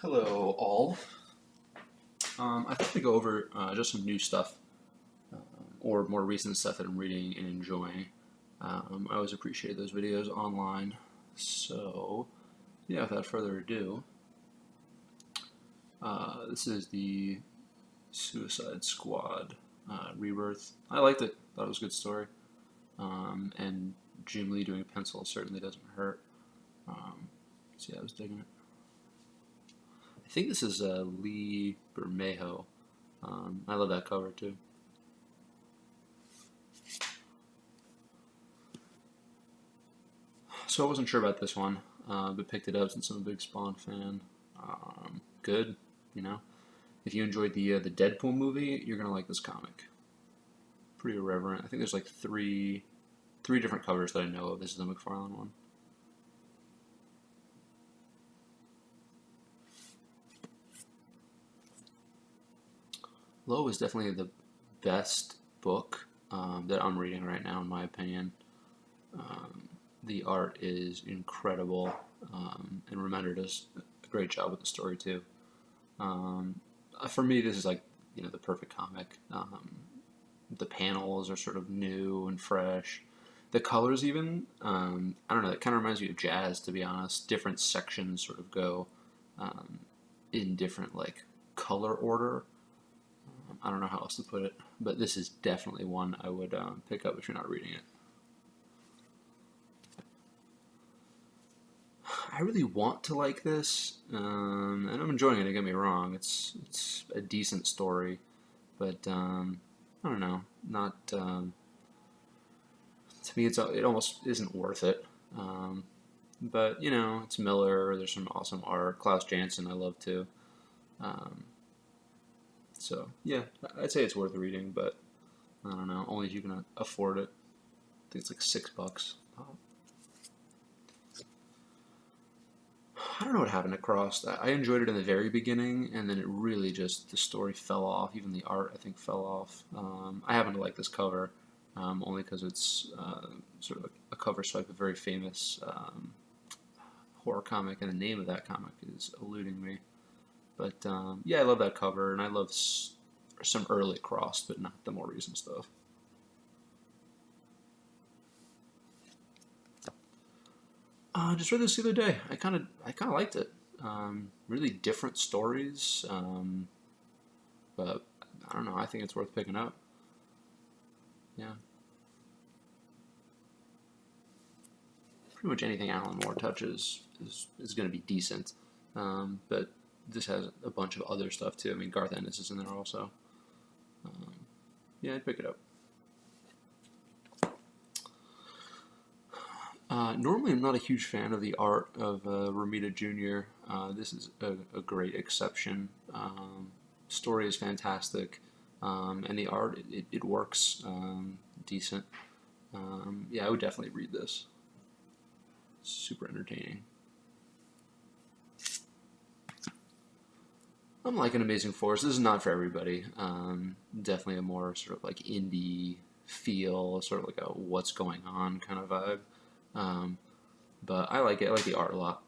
Hello, all. I thought to go over just some new stuff or more recent stuff that I'm reading and enjoying. I always appreciate those videos online. So, yeah, without further ado, this is the Suicide Squad Rebirth. I liked it. Thought it was a good story. And Jim Lee doing a pencil certainly doesn't hurt. So, yeah, I was digging it. I think this is Lee Bermejo. I love that cover too. So I wasn't sure about this one, but picked it up since I'm a big Spawn fan. Good, you know. If you enjoyed the Deadpool movie, you're gonna like this comic. Pretty irreverent. I think there's like three different covers that I know of. This is the McFarlane one. Low is definitely the best book that I'm reading right now, in my opinion. The art is incredible, and Remender does a great job with the story too. For me, this is like the perfect comic. The panels are sort of new and fresh. The colors, even I don't know. It kind of reminds me of Jazz, to be honest. Different sections sort of go in different like color order. I don't know how else to put it, but this is definitely one I would pick up if you're not reading it. I really want to like this, and I'm enjoying it. Don't get me wrong; it's a decent story, but I don't know. Not to me, it almost isn't worth it. But it's Miller. There's some awesome art. Klaus Janson, I love too. Um, so yeah, I'd say it's worth reading, but I don't know. Only if you can afford it. I think it's like $6. I don't know what happened to Crossed. I enjoyed it in the very beginning, and then it really just the story fell off. Even the art, I think, fell off. I happen to like this cover, only because it's sort of a cover swipe, a very famous horror comic, and the name of that comic is eluding me. But yeah, I love that cover, and I love some early Crossed, but not the more recent stuff. Just read this the other day. I kind of liked it. Really different stories, but I don't know. I think it's worth picking up. Yeah, pretty much anything Alan Moore touches is going to be decent. But this has a bunch of other stuff too. I mean, Garth Ennis is in there also. Um, yeah, I'd pick it up. Normally, I'm not a huge fan of the art of Romita Jr. This is a great exception. Story is fantastic, and the art it works decent. Yeah, I would definitely read this. Super entertaining. I'm liking Amazing Force. This is not for everybody. Definitely a more sort of like indie feel, sort of like a what's going on kind of vibe. Um, but I like it. I like the art a lot,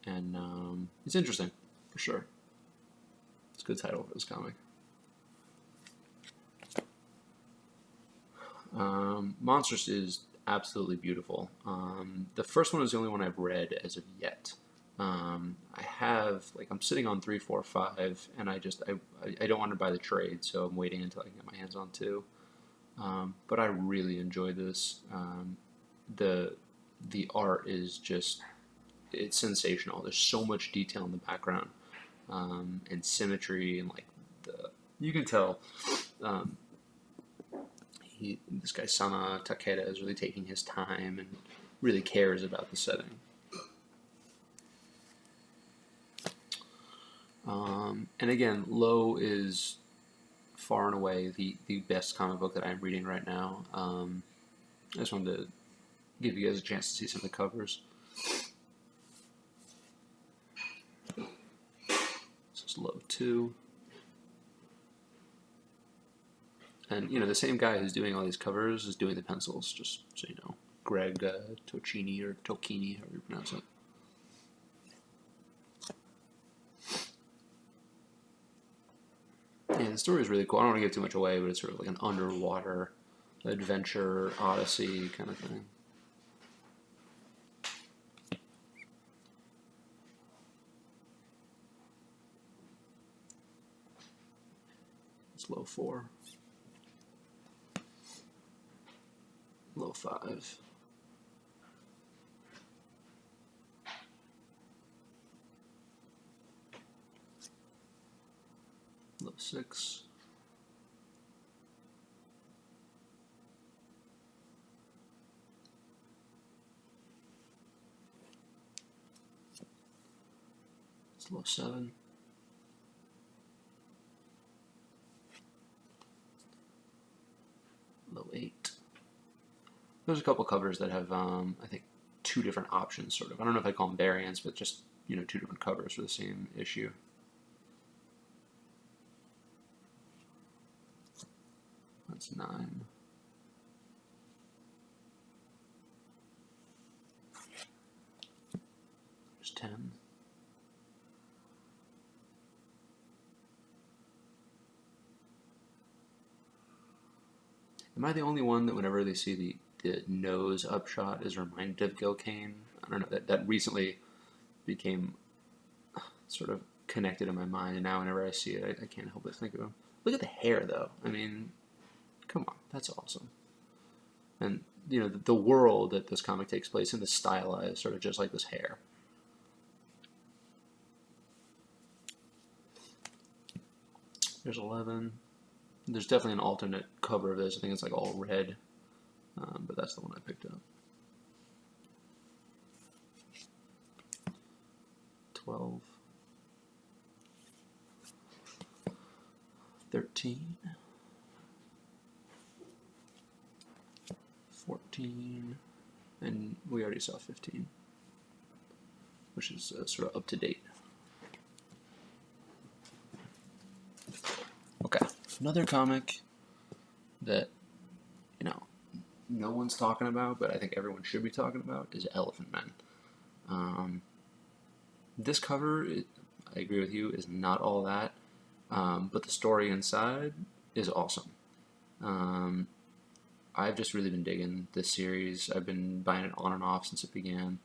and it's interesting for sure. It's a good title for this comic. Monstrous is absolutely beautiful. The first one is the only one I've read as of yet. I have I'm sitting on 3, 4, 5, and I don't want to buy the trade, so I'm waiting until I can get my hands on 2. But I really enjoyed this. The art is just it's sensational. There's so much detail in the background, and symmetry, and like you can tell this guy Sana Takeda is really taking his time and really cares about the setting. And again, Low is far and away the best comic book that I'm reading right now. I just wanted to give you guys a chance to see some of the covers. This is Low 2. And, the same guy who's doing all these covers is doing the pencils, just so you know. Greg Tocchini, or Tocchini, however you pronounce it. Yeah, the story is really cool. I don't want to give too much away, but it's sort of like an underwater adventure odyssey kind of thing. It's low 4, low 5. Low 6. It's low 7. Low 8. There's a couple covers that have, I think, 2 different options, sort of. I don't know if I call them variants, but just, 2 different covers for the same issue. That's 9. There's 10. Am I the only one that whenever they see the nose upshot is reminded of Gil Kane? I don't know, that recently became sort of connected in my mind, and now whenever I see it, I can't help but think of him. Look at the hair, though. I mean, come on, that's awesome. And, the world that this comic takes place in is stylized, sort of just like this hair. There's 11. There's definitely an alternate cover of this. I think it's like all red, but that's the one I picked up. 12. 13. 14. And we already saw 15, which is sort of up to date. Okay, another comic that, no one's talking about, but I think everyone should be talking about, is Elephant Men. This cover, I agree with you, is not all that, but the story inside is awesome. I've just really been digging this series. I've been buying it on and off since it began.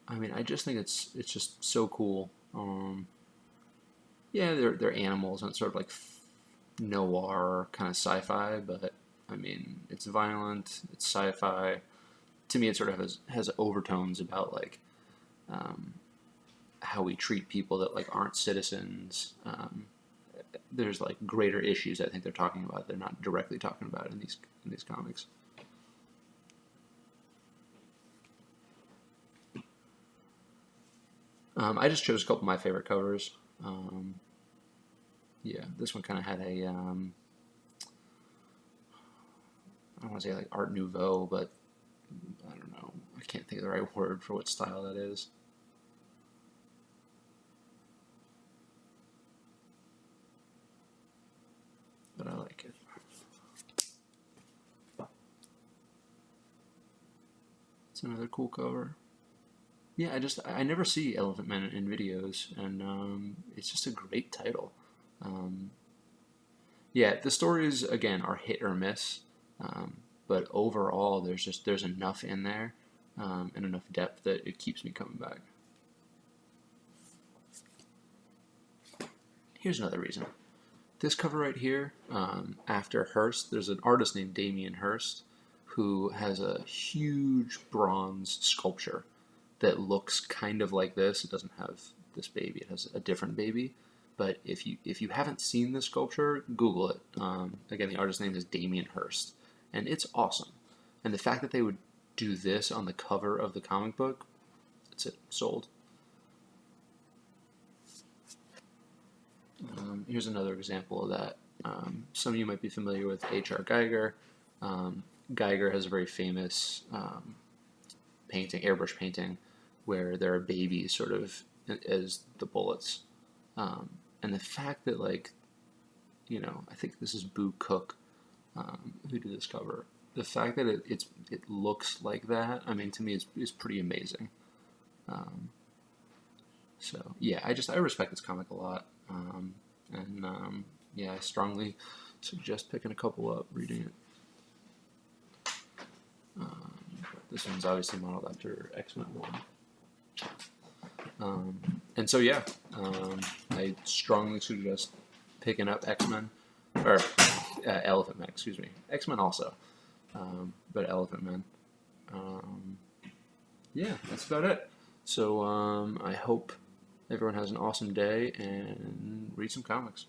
I mean, I just think it's just so cool. Yeah, they're animals and it's sort of like noir kind of sci-fi, but I mean, it's violent, it's sci-fi. To me, it sort of has overtones about like how we treat people that like aren't citizens. There's like greater issues I think they're talking about. They're not directly talking about in these comics. I just chose a couple of my favorite covers. Yeah, this one kind of had a, I don't want to say like Art Nouveau, but I don't know. I can't think of the right word for what style that is. But I like it. It's another cool cover. Yeah, I never see Elephant Men in videos, and it's just a great title. Um, yeah, the stories again are hit or miss, but overall there's enough in there, and enough depth that it keeps me coming back. Here's another reason. This cover right here, after Hirst, there's an artist named Damien Hirst who has a huge bronze sculpture that looks kind of like this. It doesn't have this baby; it has a different baby. But if you haven't seen this sculpture, Google it. Again, the artist's name is Damien Hirst, and it's awesome. And the fact that they would do this on the cover of the comic book, that's it, sold. Here's another example of that. Some of you might be familiar with H.R. Geiger. Geiger has a very famous painting, airbrush painting, where there are babies sort of as the bullets. And the fact that, like, I think this is Boo Cook who did this cover. The fact that it looks like that, I mean, to me, is pretty amazing. So yeah, I respect this comic a lot, and yeah, I strongly suggest picking a couple up, reading it. This one's obviously modeled after X-Men 1. And so yeah, I strongly suggest picking up X-Men, or Elephant Man, excuse me. X-Men also, but Elephant Man. Yeah, that's about it. So I hope everyone has an awesome day and read some comics.